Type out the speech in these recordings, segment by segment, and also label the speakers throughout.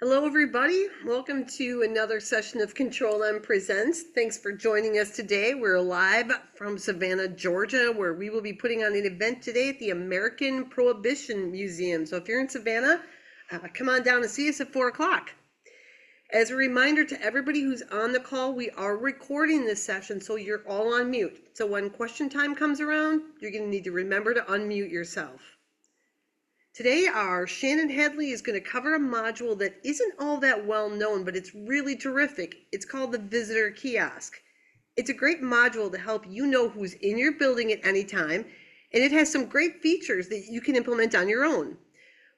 Speaker 1: Hello, everybody. Welcome to another session of Control+M Presents. Thanks for joining us today. We're live from Savannah, Georgia, where we will be putting on an event today at the American Prohibition Museum. So if you're in Savannah, come on down and see us at 4 o'clock. As a reminder to everybody who's on the call, we are recording this session, so you're all on mute. So when question time comes around, you're going to need to remember to unmute yourself. Today, our Shannon Hadley is going to cover a module that isn't all that well known, but it's really terrific. It's called the Visitor Kiosk. It's a great module to help you know who's in your building at any time, and it has some great features that you can implement on your own.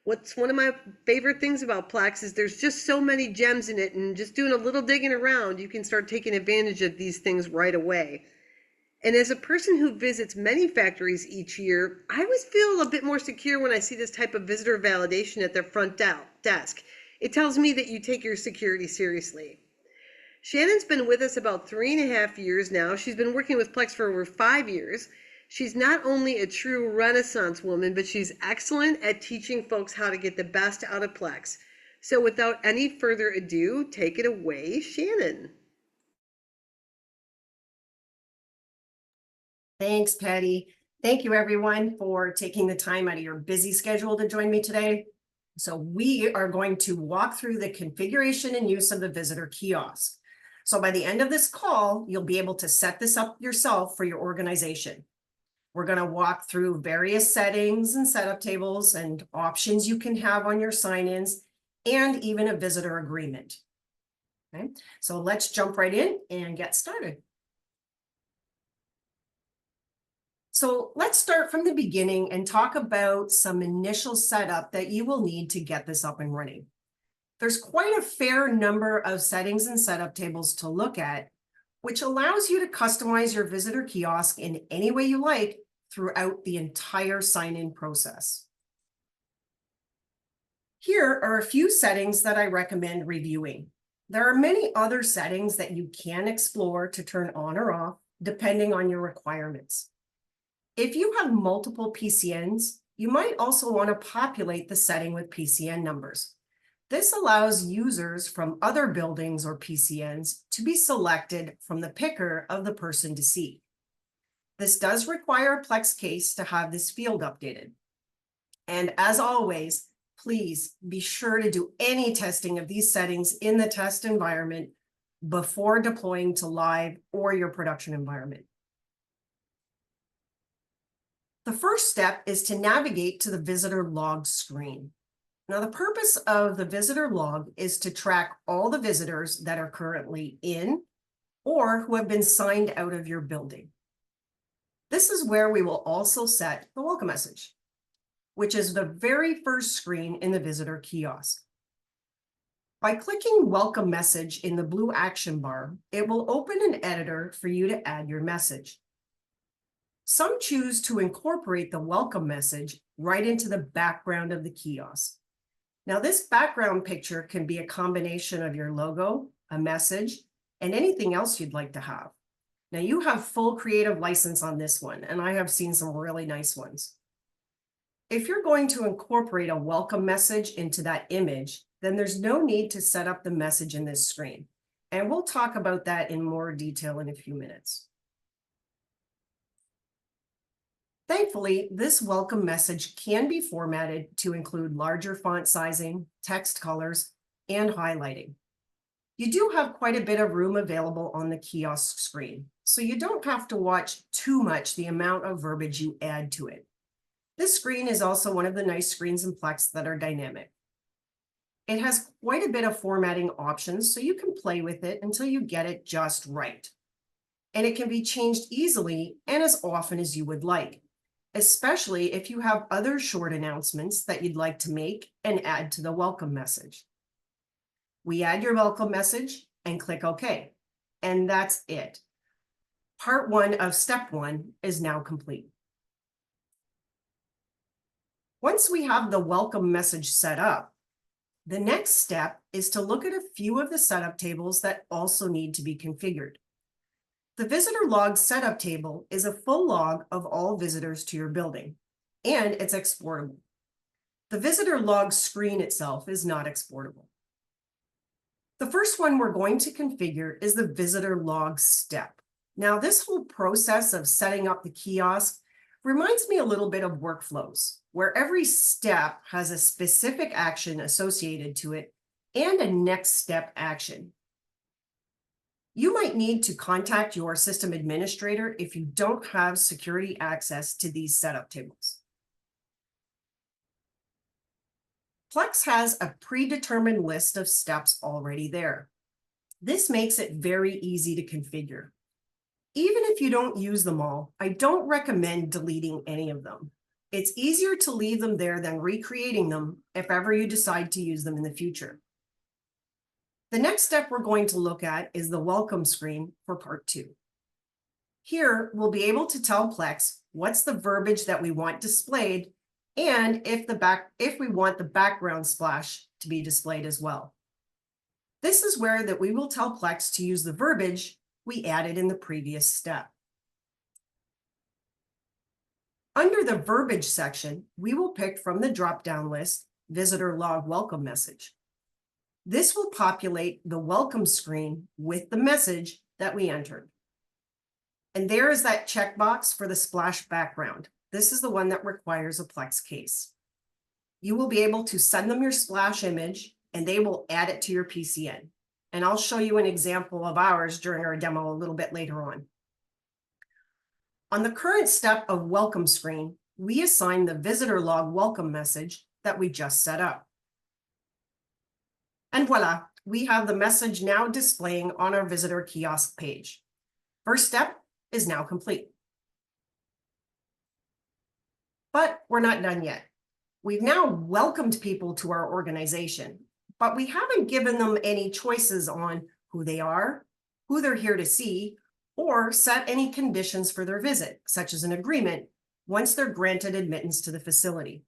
Speaker 1: What's one of my favorite things about Plex is there's just so many gems in it, and just doing a little digging around, you can start taking advantage of these things right away. And as a person who visits many factories each year, I always feel a bit more secure when I see this type of visitor validation at their front desk. It tells me that you take your security seriously. Shannon's been with us about 3.5 years now. She's been working with Plex for over 5 years. She's not only a true Renaissance woman, but she's excellent at teaching folks how to get the best out of Plex. So without any further ado, take it away, Shannon.
Speaker 2: Thanks, Patty. Thank you, everyone, for taking the time out of your busy schedule to join me today. So we are going to walk through the configuration and use of the visitor kiosk. So by the end of this call, you'll be able to set this up yourself for your organization. We're going to walk through various settings and setup tables and options you can have on your sign-ins and even a visitor agreement. Okay, so let's jump right in and get started. So let's start from the beginning and talk about some initial setup that you will need to get this up and running. There's quite a fair number of settings and setup tables to look at, which allows you to customize your visitor kiosk in any way you like throughout the entire sign-in process. Here are a few settings that I recommend reviewing. There are many other settings that you can explore to turn on or off, depending on your requirements. If you have multiple PCNs, you might also want to populate the setting with PCN numbers. This allows users from other buildings or PCNs to be selected from the picker of the person to see. This does require a Plex case to have this field updated. And as always, please be sure to do any testing of these settings in the test environment before deploying to live or your production environment. The first step is to navigate to the visitor log screen. Now, the purpose of the visitor log is to track all the visitors that are currently in or who have been signed out of your building. This is where we will also set the welcome message, which is the very first screen in the visitor kiosk. By clicking welcome message in the blue action bar, it will open an editor for you to add your message. Some choose to incorporate the welcome message right into the background of the kiosk. Now, this background picture can be a combination of your logo, a message, and anything else you'd like to have. Now, you have full creative license on this one, and I have seen some really nice ones. If you're going to incorporate a welcome message into that image, then there's no need to set up the message in this screen. And we'll talk about that in more detail in a few minutes. Thankfully, this welcome message can be formatted to include larger font sizing, text colors, and highlighting. You do have quite a bit of room available on the kiosk screen, so you don't have to watch too much the amount of verbiage you add to it. This screen is also one of the nice screens in Plex that are dynamic. It has quite a bit of formatting options, so you can play with it until you get it just right. And it can be changed easily and as often as you would like, especially if you have other short announcements that you'd like to make and add to the welcome message. We add your welcome message and click OK, and that's it. Part 1 of step 1 is now complete. Once we have the welcome message set up, the next step is to look at a few of the setup tables that also need to be configured. The visitor log setup table is a full log of all visitors to your building, and it's exportable. The visitor log screen itself is not exportable. The first one we're going to configure is the visitor log step. Now, this whole process of setting up the kiosk reminds me a little bit of workflows, where every step has a specific action associated to it and a next step action. You might need to contact your system administrator if you don't have security access to these setup tables. Plex has a predetermined list of steps already there. This makes it very easy to configure. Even if you don't use them all, I don't recommend deleting any of them. It's easier to leave them there than recreating them if ever you decide to use them in the future. The next step we're going to look at is the welcome screen for part 2. Here, we'll be able to tell Plex what's the verbiage that we want displayed and if we want the background splash to be displayed as well. This is where that we will tell Plex to use the verbiage we added in the previous step. Under the verbiage section, we will pick from the drop-down list Visitor Log Welcome Message. This will populate the welcome screen with the message that we entered. And there is that checkbox for the splash background. This is the one that requires a Plex case. You will be able to send them your splash image and they will add it to your PCN. And I'll show you an example of ours during our demo a little bit later on. On the current step of welcome screen, we assign the visitor log welcome message that we just set up. And voila, we have the message now displaying on our visitor kiosk page. First step is now complete. But we're not done yet. We've now welcomed people to our organization, but we haven't given them any choices on who they are, who they're here to see, or set any conditions for their visit, such as an agreement, once they're granted admittance to the facility.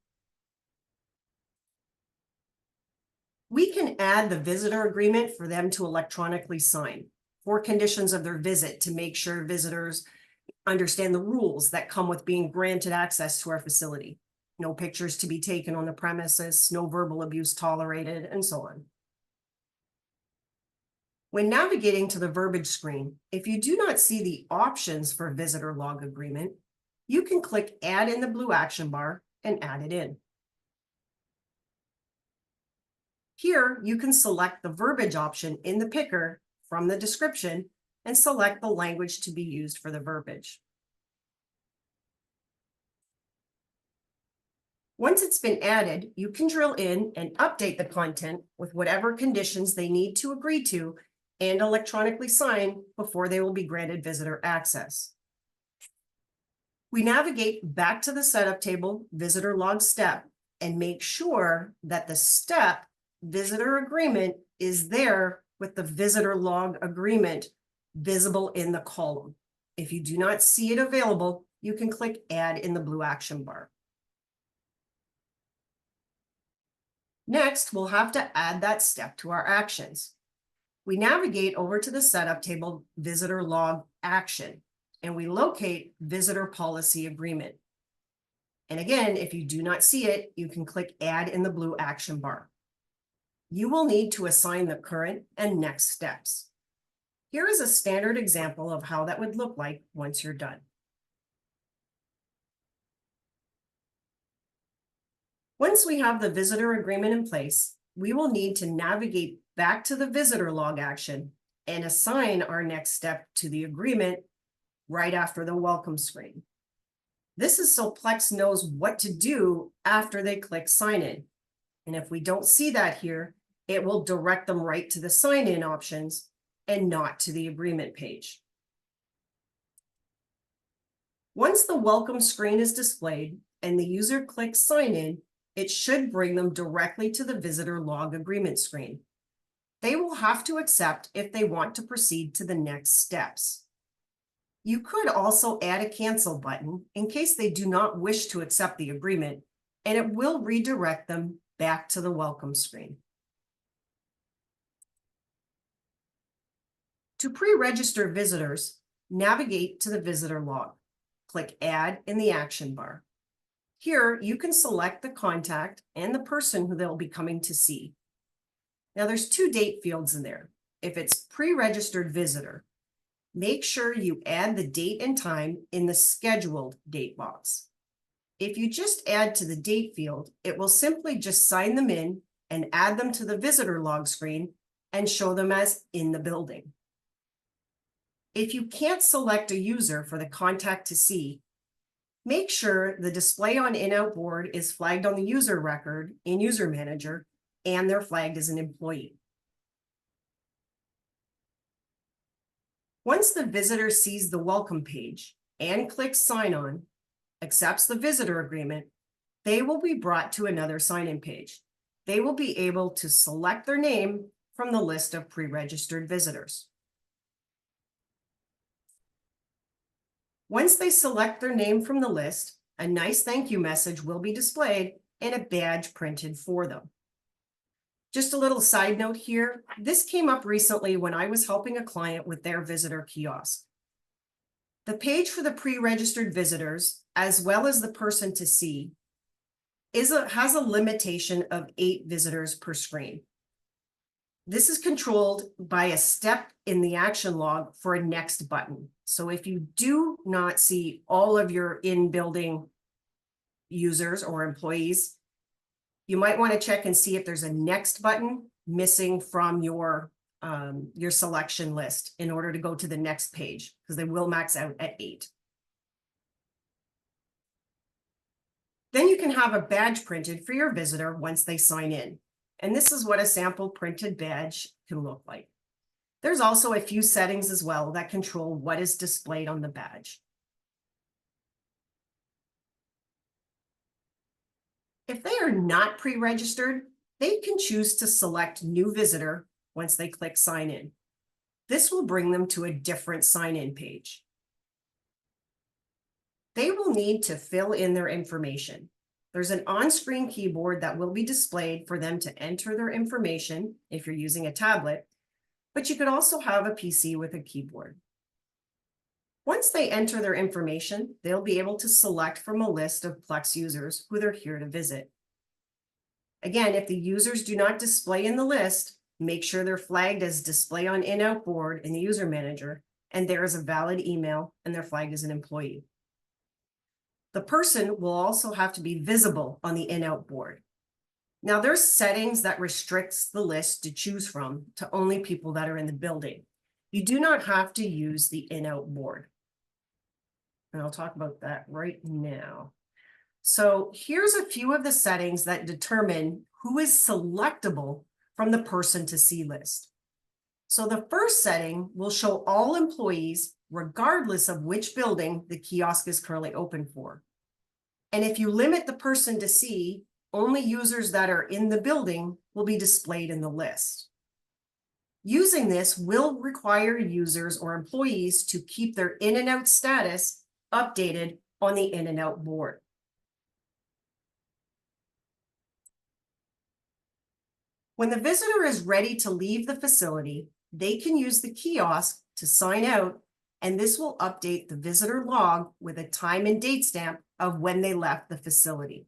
Speaker 2: We can add the visitor agreement for them to electronically sign for conditions of their visit to make sure visitors understand the rules that come with being granted access to our facility. No pictures to be taken on the premises, no verbal abuse tolerated, and so on. When navigating to the verbiage screen, if you do not see the options for visitor log agreement, you can click Add in the blue action bar and add it in. Here, you can select the verbiage option in the picker from the description and select the language to be used for the verbiage. Once it's been added, you can drill in and update the content with whatever conditions they need to agree to and electronically sign before they will be granted visitor access. We navigate back to the setup table visitor log step and make sure that the step visitor agreement is there with the visitor log agreement visible in the column. If you do not see it available, you can click Add in the blue action bar. Next, we'll have to add that step to our actions. We navigate over to the setup table visitor log action, and we locate visitor policy agreement. And again, if you do not see it, you can click Add in the blue action bar. You will need to assign the current and next steps. Here is a standard example of how that would look like once you're done. Once we have the visitor agreement in place, we will need to navigate back to the visitor log action and assign our next step to the agreement right after the welcome screen. This is so Plex knows what to do after they click sign in. And if we don't see that here, it will direct them right to the sign in options and not to the agreement page. Once the welcome screen is displayed and the user clicks sign in, it should bring them directly to the visitor log agreement screen. They will have to accept if they want to proceed to the next steps. You could also add a cancel button in case they do not wish to accept the agreement, and it will redirect them back to the welcome screen. To pre-register visitors, navigate to the visitor log. Click Add in the action bar. Here, you can select the contact and the person who they'll be coming to see. Now there's two date fields in there. If it's pre-registered visitor, make sure you add the date and time in the scheduled date box. If you just add to the date field, it will simply just sign them in and add them to the visitor log screen and show them as in the building. If you can't select a user for the contact to see, make sure the display on in-out board is flagged on the user record in User Manager and they're flagged as an employee. Once the visitor sees the welcome page and clicks sign on, accepts the visitor agreement, they will be brought to another sign-in page. They will be able to select their name from the list of pre-registered visitors. Once they select their name from the list, a nice thank you message will be displayed and a badge printed for them. Just a little side note here, this came up recently when I was helping a client with their visitor kiosk. The page for the pre-registered visitors, as well as the person to see, has a limitation of 8 visitors per screen. This is controlled by a step in the action log for a next button. So if you do not see all of your in-building users or employees, you might want to check and see if there's a next button missing from your selection list in order to go to the next page, because they will max out at 8. Then you can have a badge printed for your visitor once they sign in. And this is what a sample printed badge can look like. There's also a few settings as well that control what is displayed on the badge. If they are not pre-registered, they can choose to select new visitor once they click sign in. This will bring them to a different sign-in page. They will need to fill in their information. There's an on-screen keyboard that will be displayed for them to enter their information if you're using a tablet, but you could also have a PC with a keyboard. Once they enter their information, they'll be able to select from a list of Plex users who they're here to visit. Again, if the users do not display in the list, make sure they're flagged as display on in-out board in the User Manager, and there is a valid email, and they're flagged as an employee. The person will also have to be visible on the in-out board. Now, there's settings that restricts the list to choose from to only people that are in the building. You do not have to use the in-out board. And I'll talk about that right now. So here's a few of the settings that determine who is selectable from the person to see list. So the first setting will show all employees regardless of which building the kiosk is currently open for. And if you limit the person to see, only users that are in the building will be displayed in the list. Using this will require users or employees to keep their in and out status updated on the in and out board. When the visitor is ready to leave the facility, they can use the kiosk to sign out, and this will update the visitor log with a time and date stamp of when they left the facility.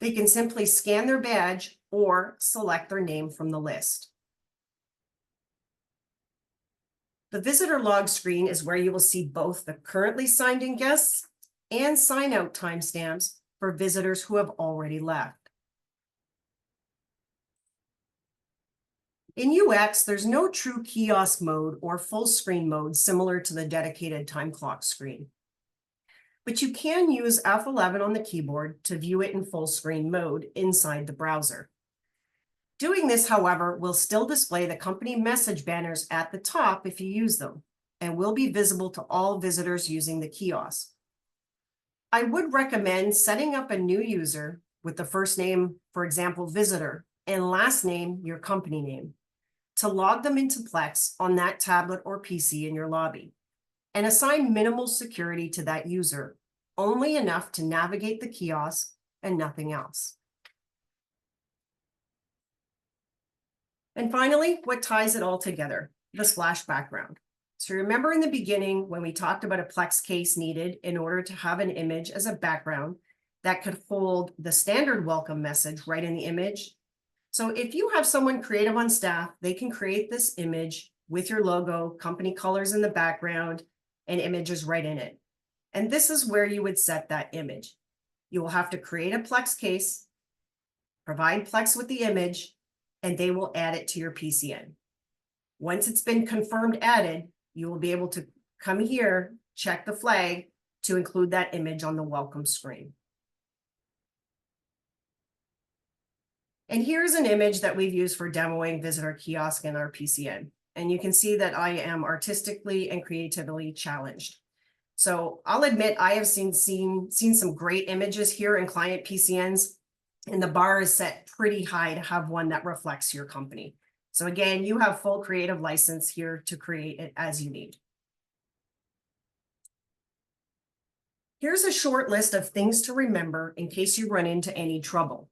Speaker 2: They can simply scan their badge or select their name from the list. The visitor log screen is where you will see both the currently signed in guests and sign out timestamps for visitors who have already left. In UX, there's no true kiosk mode or full screen mode similar to the dedicated time clock screen. But you can use F11 on the keyboard to view it in full screen mode inside the browser. Doing this, however, will still display the company message banners at the top if you use them, and will be visible to all visitors using the kiosk. I would recommend setting up a new user with the first name, for example, visitor, and last name, your company name, to log them into Plex on that tablet or PC in your lobby, and assign minimal security to that user, only enough to navigate the kiosk and nothing else. And finally, what ties it all together? The splash background. So remember in the beginning when we talked about a Plex case needed in order to have an image as a background that could hold the standard welcome message right in the image? So if you have someone creative on staff, they can create this image with your logo, company colors in the background, and images right in it. And this is where you would set that image. You will have to create a Plex case, provide Plex with the image, and they will add it to your PCN. Once it's been confirmed added, you will be able to come here, check the flag to include that image on the welcome screen. And here's an image that we've used for demoing Visitor Kiosk in our PCN. And you can see that I am artistically and creatively challenged. So I'll admit I have seen some great images here in client PCNs, and the bar is set pretty high to have one that reflects your company. So again, you have full creative license here to create it as you need. Here's a short list of things to remember in case you run into any trouble.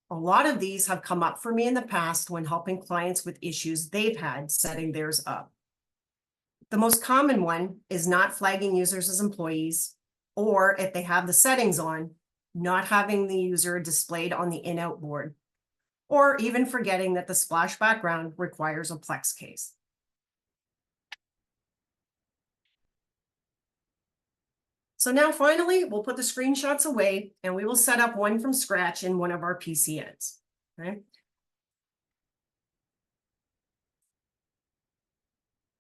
Speaker 2: A lot of these have come up for me in the past when helping clients with issues they've had setting theirs up. The most common one is not flagging users as employees, or if they have the settings on, not having the user displayed on the in-out board, or even forgetting that the splash background requires a Plex case. So now finally, we'll put the screenshots away and we will set up one from scratch in one of our PCNs. Okay.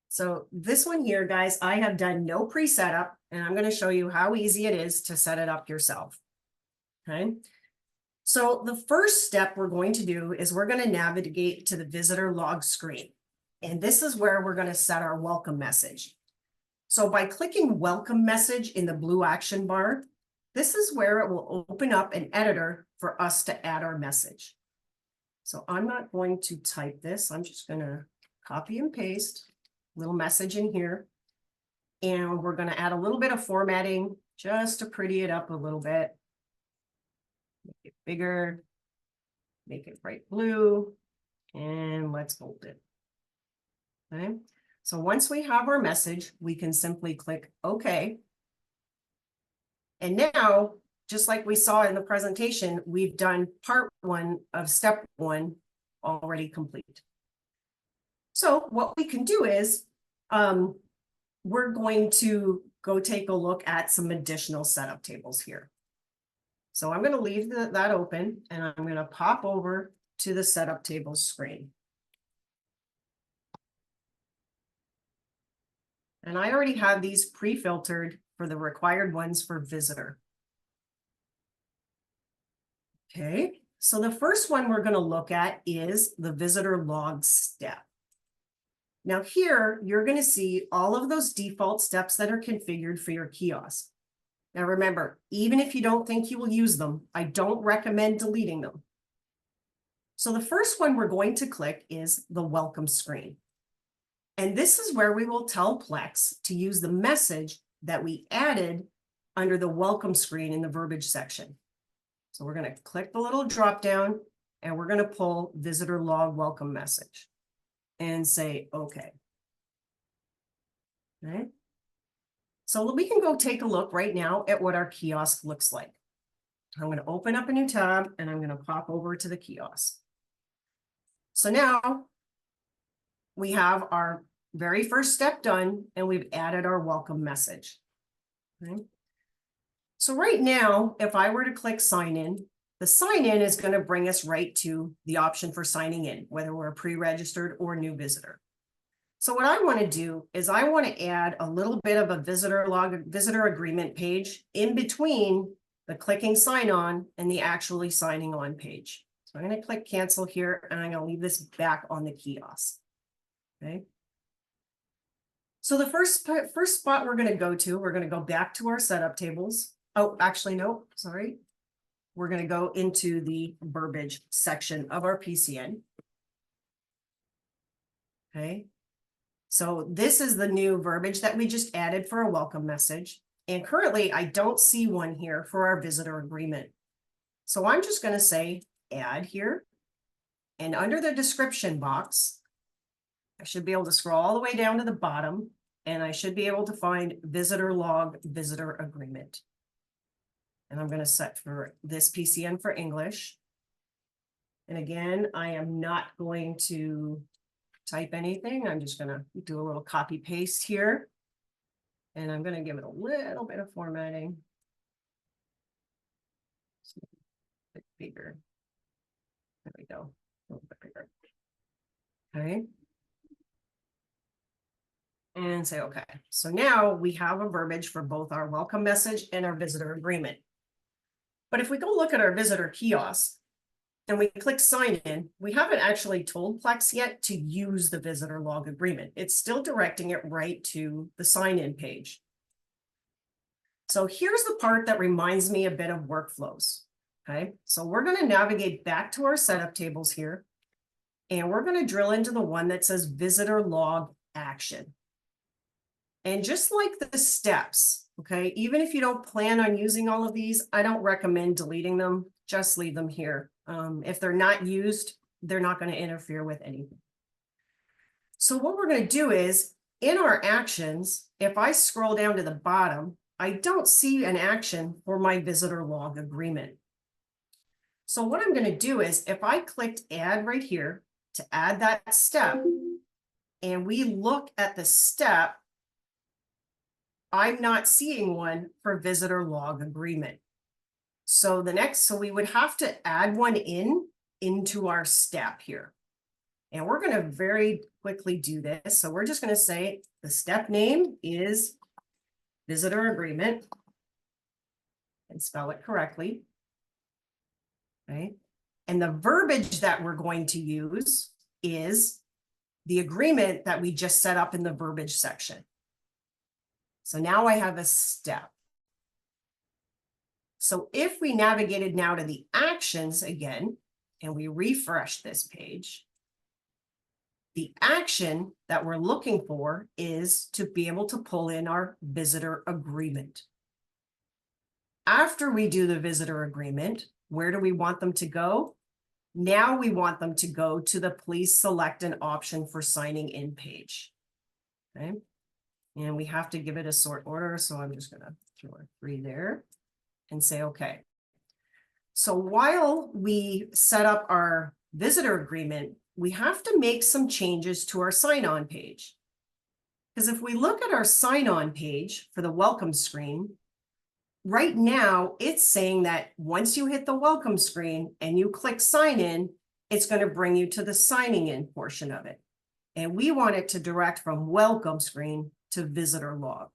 Speaker 2: So this one here, guys, I have done no pre-setup, and I'm going to show you how easy it is to set it up yourself. Okay. So the first step we're going to do is we're going to navigate to the visitor log screen. And this is where we're going to set our welcome message. So by clicking welcome message in the blue action bar, this is where it will open up an editor for us to add our message. So I'm not going to type this. I'm just going to copy and paste a little message in here. And we're going to add a little bit of formatting just to pretty it up a little bit. Make it bigger, make it bright blue, and let's bold it. Okay. So once we have our message, we can simply click OK. And now, just like we saw in the presentation, we've done part one of step one already complete. So what we can do is we're going to go take a look at some additional setup tables here. So I'm going to leave that open, and I'm going to pop over to the setup tables screen. And I already have these pre-filtered for the required ones for visitor. Okay, so the first one we're going to look at is the visitor log step. Now here, you're going to see all of those default steps that are configured for your kiosk. Now remember, even if you don't think you will use them, I don't recommend deleting them. So the first one we're going to click is the welcome screen. And this is where we will tell Plex to use the message that we added under the welcome screen in the verbiage section. So we're going to click the little drop down and we're going to pull visitor log welcome message and say OK. Okay. So we can go take a look right now at what our kiosk looks like. I'm going to open up a new tab and I'm going to pop over to the kiosk. So now we have our very first step done and we've added our welcome message. Okay. So right now, if I were to click sign in, the sign in is going to bring us right to the option for signing in, whether we're a pre-registered or new visitor. So what I want to do is I want to add a little bit of a visitor agreement page in between the clicking sign on and the actually signing on page. So I'm going to click cancel here and I'm going to leave this back on the kiosk. Okay. So the first spot we're going to go back to our setup tables. Oh, actually, no, sorry. We're going to go into the verbiage section of our PCN. Okay. So this is the new verbiage that we just added for a welcome message. And currently, I don't see one here for our visitor agreement. So I'm just going to say add here. And under the description box, I should be able to scroll all the way down to the bottom. And I should be able to find visitor log visitor agreement. And I'm going to set for this PCN for English. And again, I am not going to type anything. I'm just going to do a little copy paste here. And I'm going to give it a little bit of formatting. A bit bigger. There we go. A little bit bigger. Okay. And say, okay. So now we have a verbiage for both our welcome message and our visitor agreement. But if we go look at our visitor kiosk and we click sign in, we haven't actually told Plex yet to use the visitor log agreement. It's still directing it right to the sign in page. So here's the part that reminds me a bit of workflows. Okay, so we're going to navigate back to our setup tables here, and we're going to drill into the one that says visitor log action. And just like the steps, okay, even if you don't plan on using all of these, I don't recommend deleting them. Just leave them here. If they're not used, they're not going to interfere with anything. So what we're going to do is in our actions, if I scroll down to the bottom, I don't see an action for my visitor log agreement. So what I'm going to do is if I clicked add right here to add that step, and we look at the step, I'm not seeing one for visitor log agreement. So we would have to add one into our step here. And we're going to very quickly do this. So we're just going to say the step name is visitor agreement and spell it correctly. Okay. And the verbiage that we're going to use is the agreement that we just set up in the verbiage section. So now I have a step. So if we navigated now to the actions again, and we refresh this page, the action that we're looking for is to be able to pull in our visitor agreement. After we do the visitor agreement, where do we want them to go? Now we want them to go to the please select an option for signing in page. Okay. And we have to give it a sort order. So I'm just going to throw a 3 there and say, okay. So while we set up our visitor agreement, we have to make some changes to our sign-on page. Because if we look at our sign-on page for the welcome screen, right now it's saying that once you hit the welcome screen and you click sign in, it's going to bring you to the signing in portion of it. And we want it to direct from welcome screen to visitor log.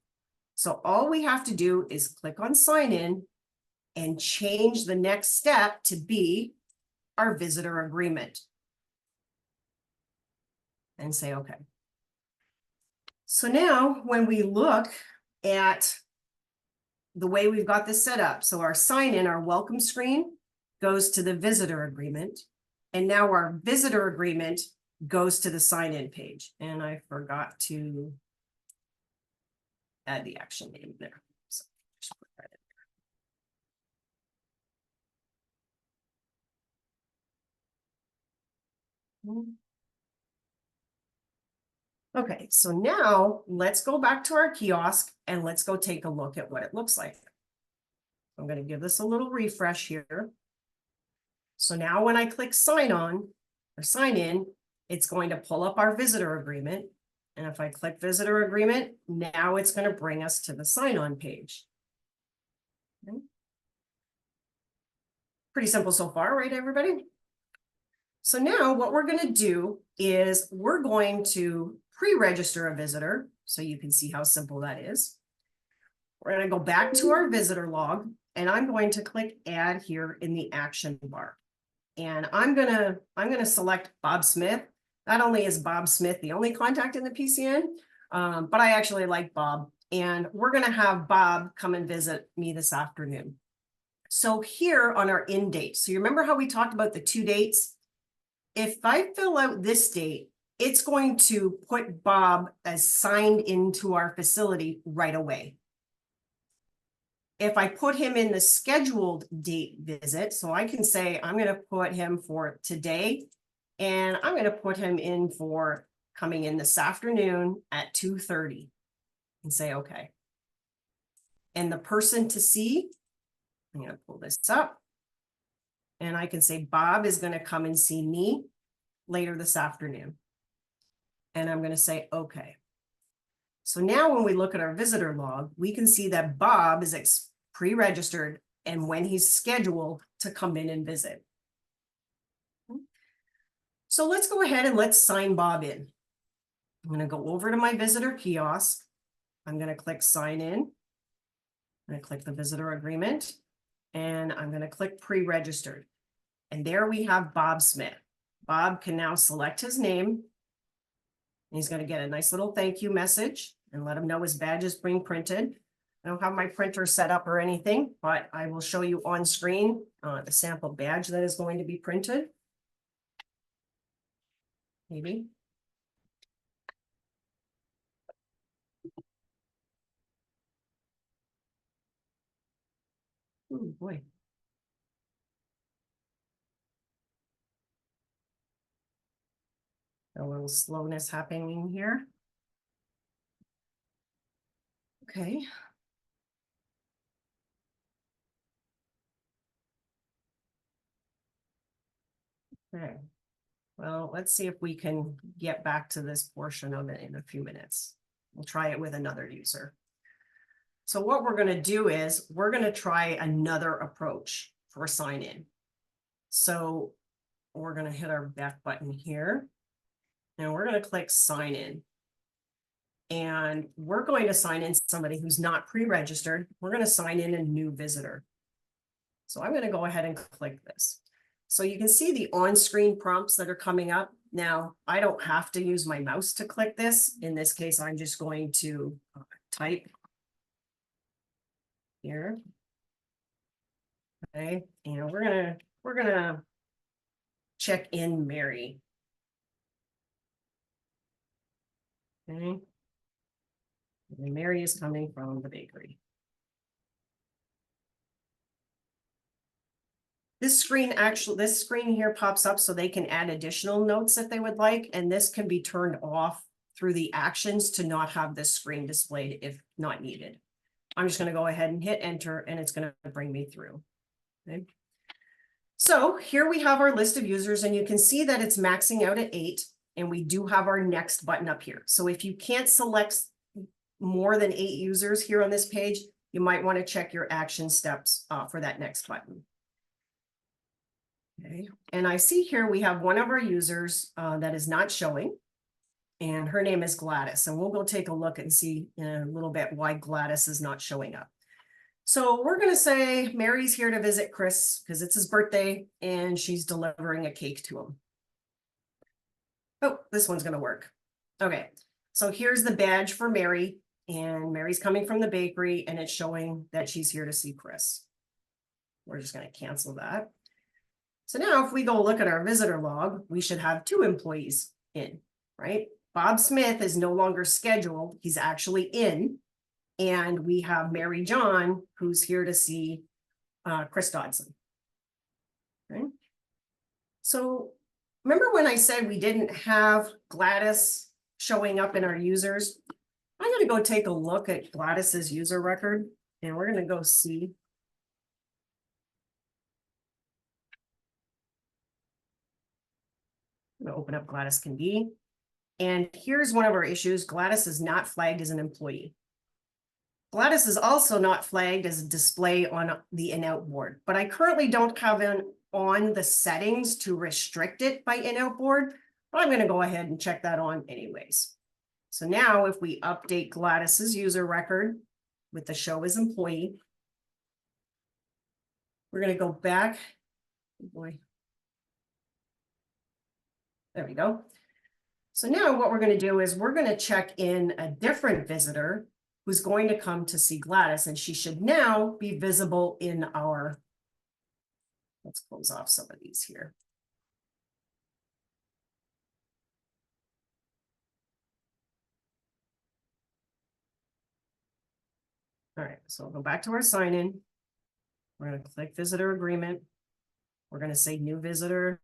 Speaker 2: So all we have to do is click on sign in and change the next step to be our visitor agreement. And say, okay. So now when we look at the way we've got this set up, so our sign in, our welcome screen goes to the visitor agreement. And now our visitor agreement goes to the sign in page. And I forgot to add the action name there. So just put that in there. Okay, so now let's go back to our kiosk and let's go take a look at what it looks like. I'm going to give this a little refresh here. So now when I click sign on or sign in, it's going to pull up our visitor agreement. And if I click visitor agreement, now it's going to bring us to the sign on page. Okay. Pretty simple so far, right, everybody? So now what we're going to do is we're going to pre-register a visitor so you can see how simple that is. We're going to go back to our visitor log and I'm going to click add here in the action bar. And I'm going to select Bob Smith. Not only is Bob Smith the only contact in the PCN, but I actually like Bob. And we're going to have Bob come and visit me this afternoon. So here on our in date, so you remember how we talked about the 2 dates? If I fill out this date, it's going to put Bob as signed into our facility right away. If I put him in the scheduled date visit, so I can say I'm going to put him for today, and I'm going to put him in for coming in this afternoon at 2:30 and say, okay. And the person to see, I'm going to pull this up. And I can say Bob is going to come and see me later this afternoon. And I'm going to say, okay. So now when we look at our visitor log, we can see that Bob is pre-registered and when he's scheduled to come in and visit. So let's go ahead and let's sign Bob in. I'm going to go over to my visitor kiosk. I'm going to click sign in. I'm going to click the visitor agreement and I'm going to click pre-registered. And there we have Bob Smith. Bob can now select his name. He's going to get a nice little thank you message and let him know his badge is being printed. I don't have my printer set up or anything, but I will show you on screen the sample badge that is going to be printed. Maybe. Oh boy. A little slowness happening here. Okay. Okay. Well, let's see if we can get back to this portion of it in a few minutes. We'll try it with another user. So what we're going to do is we're going to try another approach for sign in. So we're going to hit our back button here and we're going to click sign in. And we're going to sign in somebody who's not pre-registered. We're going to sign in a new visitor. So I'm going to go ahead and click this. So you can see the on-screen prompts that are coming up. Now, I don't have to use my mouse to click this. In this case, I'm just going to type here. Okay, and we're gonna check in Mary. Okay. And Mary is coming from the bakery. This screen here pops up so they can add additional notes if they would like, and this can be turned off through the actions to not have this screen displayed if not needed. I'm just going to go ahead and hit enter, and it's going to bring me through. Okay. So here we have our list of users, and you can see that it's maxing out at 8, and we do have our next button up here. So if you can't select more than 8 users here on this page, you might want to check your action steps for that next button. Okay, and I see here we have one of our users that is not showing, and her name is Gladys, and we'll go take a look and see in a little bit why Gladys is not showing up. So we're going to say Mary's here to visit Chris because it's his birthday and she's delivering a cake to him. Oh, this one's going to work. Okay, so here's the badge for Mary, and Mary's coming from the bakery and it's showing that she's here to see Chris. We're just going to cancel that. So now if we go look at our visitor log, we should have 2 employees in, right? Bob Smith is no longer scheduled. He's actually in. And we have Mary John, who's here to see Chris Dodson. Okay. So remember when I said we didn't have Gladys showing up in our users? I'm going to go take a look at Gladys's user record, and we're going to go see. I'm going to open up Gladys Can Be. And here's one of our issues. Gladys is not flagged as an employee. Gladys is also not flagged as a display on the in-out board, but I currently don't have on the settings to restrict it by in-out board, but I'm going to go ahead and check that on anyways. So now if we update Gladys's user record with the show as employee, we're going to go back. Oh boy. There we go. So now what we're going to do is we're going to check in a different visitor who's going to come to see Gladys, and she should now be visible in our, let's close off some of these here. All right, so we'll go back to our sign in. We're going to click visitor agreement. We're going to say new visitor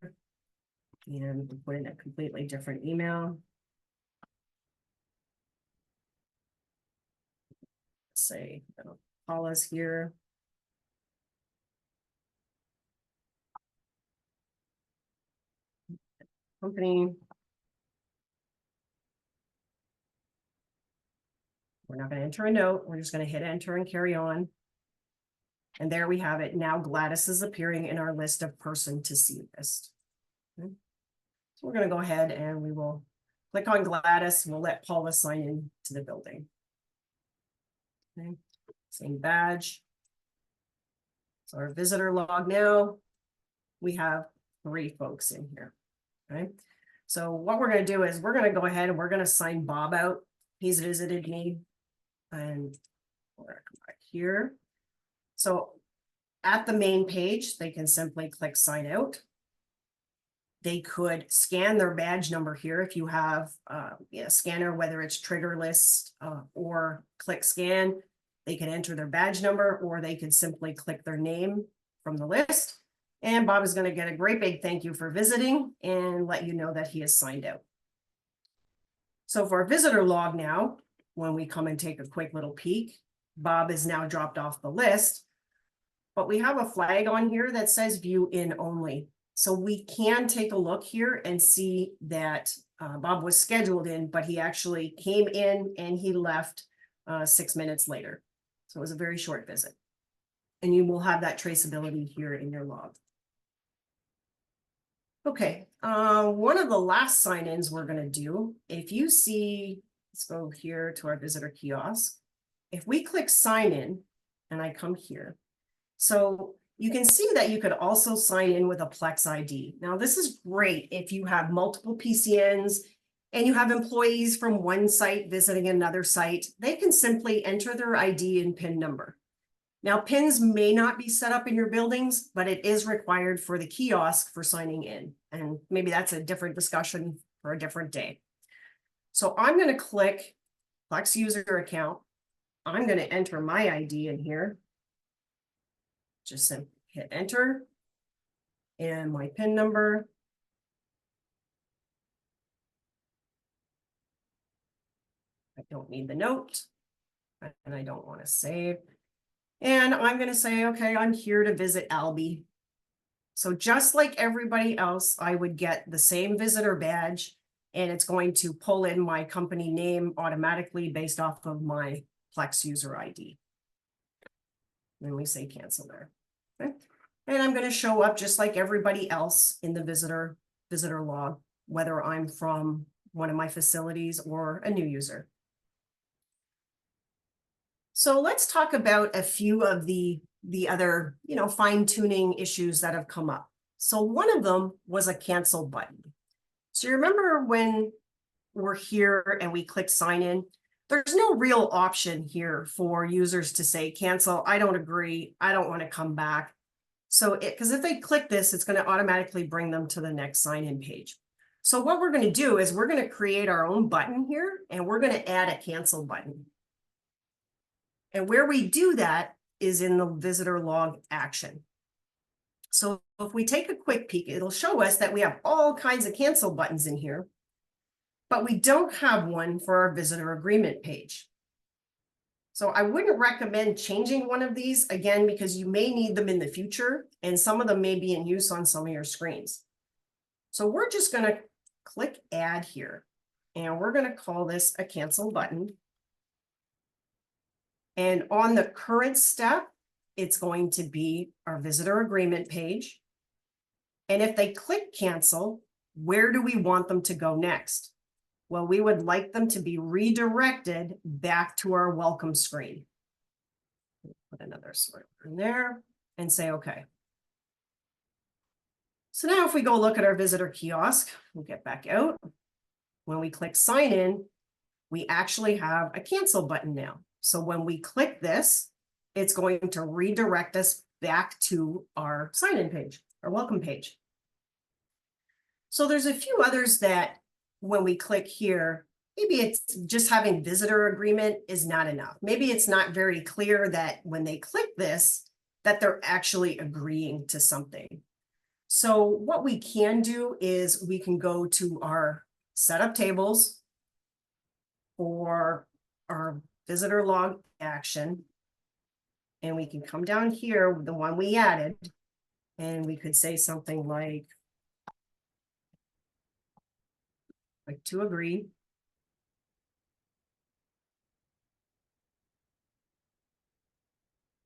Speaker 2: and put in a completely different email. Say, Paula's here. company. We're not going to enter a note. We're just going to hit enter and carry on. And there we have it. Now Gladys is appearing in our list of person to see list. Okay. So we're going to go ahead and we will click on Gladys. We'll let Paula sign in to the building. Okay. Same badge. So our visitor log now, we have 3 folks in here. Okay. So what we're going to do is we're going to go ahead and we're going to sign Bob out. He's visited me. And we're going to come back here. So at the main page, they can simply click sign out. They could scan their badge number here if you have a scanner, whether it's triggerless or click scan. They can enter their badge number, or they could simply click their name from the list. And Bob is going to get a great big thank you for visiting and let you know that he has signed out. So for our visitor log now, when we come and take a quick little peek, Bob is now dropped off the list, but we have a flag on here that says view in only. So we can take a look here and see that Bob was scheduled in, but he actually came in and he left 6 minutes later. So it was a very short visit. And you will have that traceability here in your log. Okay, one of the last sign-ins we're going to do, if you see, let's go here to our visitor kiosk. If we click sign in and I come here, so you can see that you could also sign in with a Plex ID. Now, this is great if you have multiple PCNs and you have employees from one site visiting another site. They can simply enter their ID and PIN number. Now, PINs may not be set up in your buildings, but it is required for the kiosk for signing in. And maybe that's a different discussion for a different day. So I'm going to click Plex user account. I'm going to enter my ID in here. Just hit enter and my PIN number. I don't need the note and I don't want to save. And I'm going to say, okay, I'm here to visit Albie. So just like everybody else, I would get the same visitor badge and it's going to pull in my company name automatically based off of my Plex user ID. Then we say cancel there. Okay. And I'm going to show up just like everybody else in the visitor log, whether I'm from one of my facilities or a new user. So let's talk about a few of the other, fine-tuning issues that have come up. So one of them was a cancel button. So you remember when we're here and we click sign in, there's no real option here for users to say cancel, I don't agree, I don't want to come back. So because if they click this, it's going to automatically bring them to the next sign in page. So what we're going to do is we're going to create our own button here and we're going to add a cancel button. And where we do that is in the visitor log action. So if we take a quick peek, it'll show us that we have all kinds of cancel buttons in here, but we don't have one for our visitor agreement page. So I wouldn't recommend changing one of these again, because you may need them in the future and some of them may be in use on some of your screens. So we're just going to click add here and we're going to call this a cancel button. And on the current step, it's going to be our visitor agreement page. And if they click cancel, where do we want them to go next? Well, we would like them to be redirected back to our welcome screen. Put another sort in there and say, okay. So now if we go look at our visitor kiosk, we'll get back out. When we click sign in, we actually have a cancel button now. So when we click this, it's going to redirect us back to our sign-in page, our welcome page. So there's a few others that when we click here, maybe it's just having visitor agreement is not enough. Maybe it's not very clear that when they click this, that they're actually agreeing to something. So what we can do is we can go to our setup tables for our visitor log action. And we can come down here with the one we added, and we could say something like, Click to agree.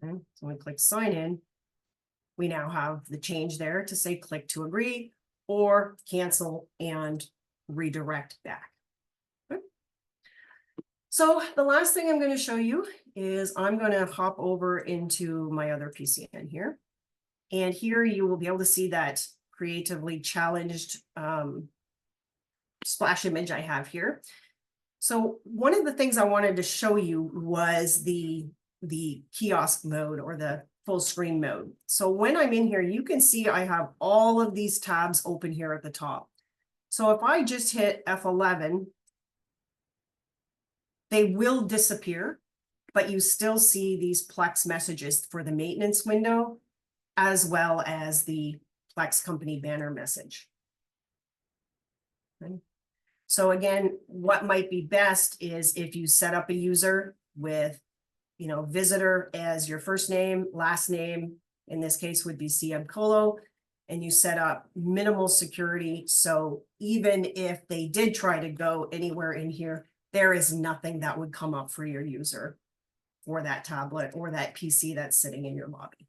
Speaker 2: Okay, so when we click sign in, we now have the change there to say click to agree or cancel and redirect back. Okay. So the last thing I'm going to show you is I'm going to hop over into my other PCN here. And here you will be able to see that creatively challenged splash image I have here. So one of the things I wanted to show you was the kiosk mode or the full screen mode. So when I'm in here, you can see I have all of these tabs open here at the top. So if I just hit F11, they will disappear, but you still see these Plex messages for the maintenance window, as well as the Plex company banner message. Okay. So again, what might be best is if you set up a user with, visitor as your first name, last name, in this case would be CM Colo, and you set up minimal security. So even if they did try to go anywhere in here, there is nothing that would come up for your user for that tablet or that PC that's sitting in your lobby.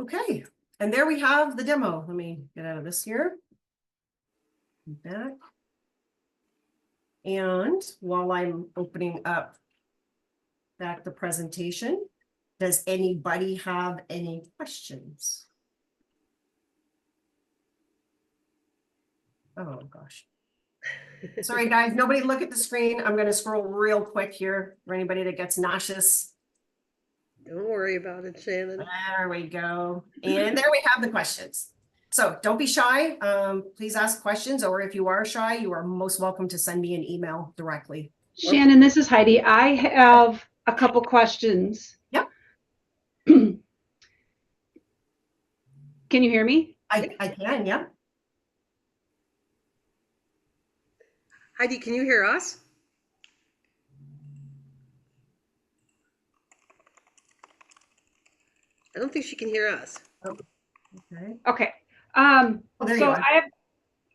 Speaker 2: Okay, and there we have the demo. Let me get out of this here. Back. And while I'm opening up back the presentation, does anybody have any questions? Oh gosh. Sorry guys, nobody look at the screen. I'm going to scroll real quick here for anybody that gets nauseous.
Speaker 1: Don't worry about it, Shannon.
Speaker 2: There we go. And there we have the questions. So don't be shy. Please ask questions, or if you are shy, you are most welcome to send me an email directly.
Speaker 3: Shannon, this is Heidi. I have a couple questions.
Speaker 2: Yep.
Speaker 3: Can you hear me?
Speaker 2: I can, yeah.
Speaker 1: Heidi, can you hear us? I don't think she can hear us.
Speaker 2: Oh, okay.
Speaker 3: Okay.
Speaker 2: There you
Speaker 3: So
Speaker 2: are.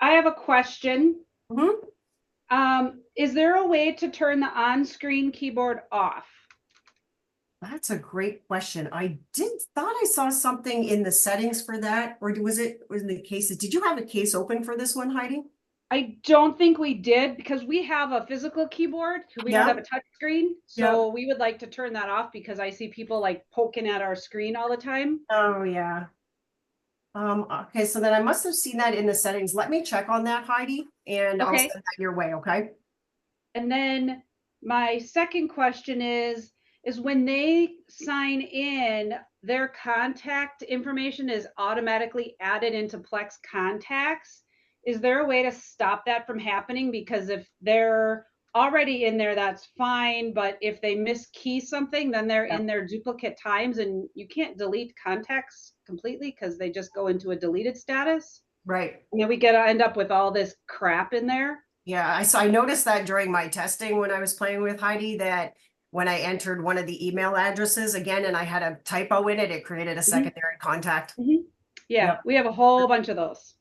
Speaker 3: I have a question.
Speaker 2: Mhm.
Speaker 3: Is there a way to turn the on-screen keyboard off?
Speaker 2: That's a great question. I thought I saw something in the settings for that, or was it in the cases? Did you have a case open for this one, Heidi?
Speaker 3: I don't think we did, because we have a physical keyboard. We don't have a touch screen. So we would like to turn that off because I see people like poking at our screen all the time.
Speaker 2: Oh yeah. Okay, so then I must have seen that in the settings. Let me check on that, Heidi, and I'll send that your way, okay?
Speaker 3: And then my second question is when they sign in, their contact information is automatically added into Plex contacts. Is there a way to stop that from happening? Because if they're already in there, that's fine. But if they miskey something, then they're in their duplicate times, and you can't delete contacts completely because they just go into a deleted status.
Speaker 2: Right.
Speaker 3: And then we end up with all this crap in there.
Speaker 2: Yeah, I noticed that during my testing when I was playing with Heidi, that when I entered one of the email addresses again and I had a typo in it, it created a secondary contact.
Speaker 3: Yeah, we have a whole bunch of those.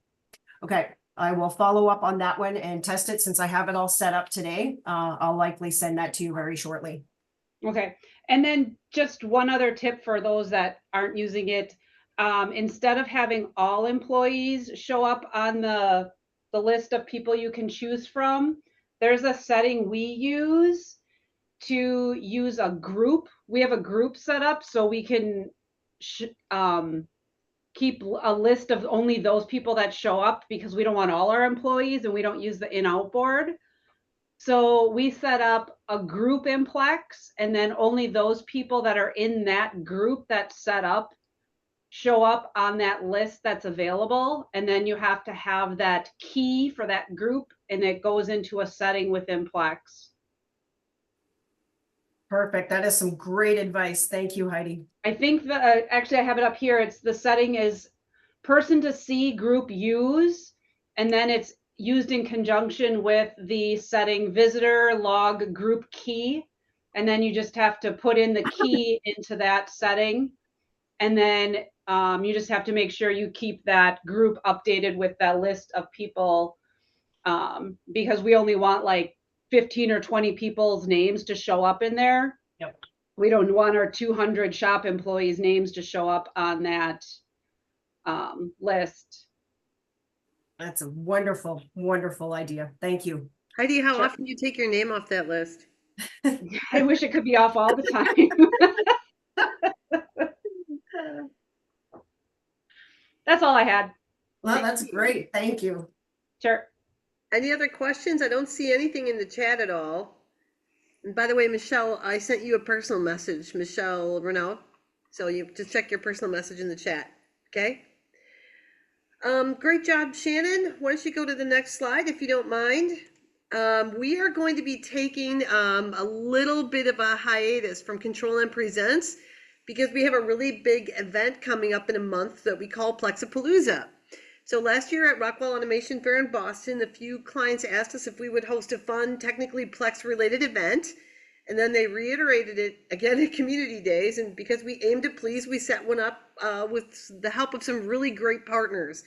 Speaker 2: Okay, I will follow up on that one and test it since I have it all set up today. I'll likely send that to you very shortly.
Speaker 3: Okay, and then just one other tip for those that aren't using it. Instead of having all employees show up on the list of people you can choose from, there's a setting we use to use a group. We have a group set up so we can keep a list of only those people that show up, because we don't want all our employees and we don't use the in-out board. So we set up a group in Plex, and then only those people that are in that group that's set up show up on that list that's available. And then you have to have that key for that group, and it goes into a setting within Plex.
Speaker 2: Perfect. That is some great advice. Thank you, Heidi.
Speaker 3: I think that actually I have it up here. It's the setting is person to see, group use, and then it's used in conjunction with the setting visitor log group key. And then you just have to put in the key into that setting. And then you just have to make sure you keep that group updated with that list of people, because we only want like 15 or 20 people's names to show up in there.
Speaker 2: Yep.
Speaker 3: We don't want our 200 shop employees' names to show up on that list.
Speaker 2: That's a wonderful, wonderful idea. Thank you.
Speaker 1: Heidi, how
Speaker 3: Sure.
Speaker 1: often do you take your name off that list?
Speaker 3: I wish it could be off all the time. That's all I had.
Speaker 2: Well, that's great. Thank you.
Speaker 3: Sure.
Speaker 1: Any other questions? I don't see anything in the chat at all. And by the way, Michelle, I sent you a personal message, Michelle Renaud. So you just check your personal message in the chat. Okay. Great job, Shannon. Why don't you go to the next slide if you don't mind? We are going to be taking a little bit of a hiatus from Control+M Presents because we have a really big event coming up in a month that we call Plexapalooza. So last year at Rockwell Automation Fair in Boston, a few clients asked us if we would host a fun, technically Plex related event. And then they reiterated it again at Community Days. And because we aim to please, we set one up with the help of some really great partners.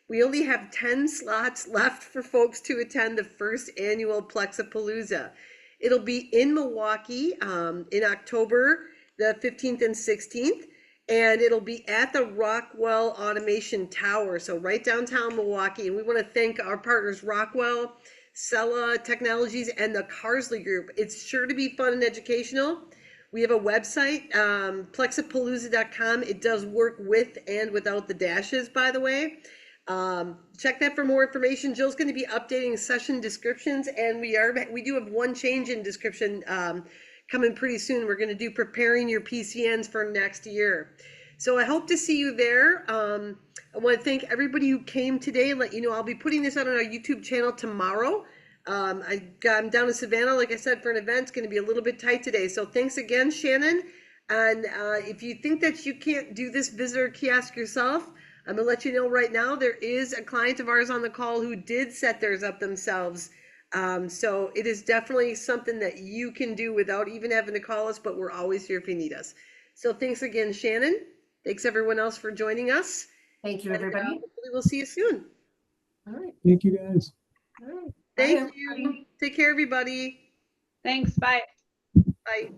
Speaker 1: We only have 10 slots left for folks to attend the first annual Plexapalooza. It'll be in Milwaukee in October the 15th and 16th. And it'll be at the Rockwell Automation Tower, so right downtown Milwaukee. And we want to thank our partners, Rockwell, Sella Technologies, and the Carsley Group. It's sure to be fun and educational. We have a website, plexapalooza.com. It does work with and without the dashes, by the way. Check that for more information. Jill's going to be updating session descriptions, and we do have one change in description coming pretty soon. We're going to do preparing your PCNs for next year. So I hope to see you there. I want to thank everybody who came today and let you know I'll be putting this out on our YouTube channel tomorrow. I'm down in Savannah, like I said, for an event. It's going to be a little bit tight today. So thanks again, Shannon. And if you think that you can't do this visitor kiosk yourself, I'm going to let you know right now there is a client of ours on the call who did set theirs up themselves. So it is definitely something that you can do without even having to call us, but we're always here if you need us. So thanks again, Shannon. Thanks everyone else for joining us.
Speaker 2: Thank you, everybody.
Speaker 1: Hopefully we'll see you soon.
Speaker 2: All right.
Speaker 4: Thank you, guys.
Speaker 2: All right.
Speaker 1: Thank
Speaker 2: Bye,
Speaker 1: you.
Speaker 2: everybody.
Speaker 1: Take care, everybody.
Speaker 3: Thanks. Bye.
Speaker 1: Bye.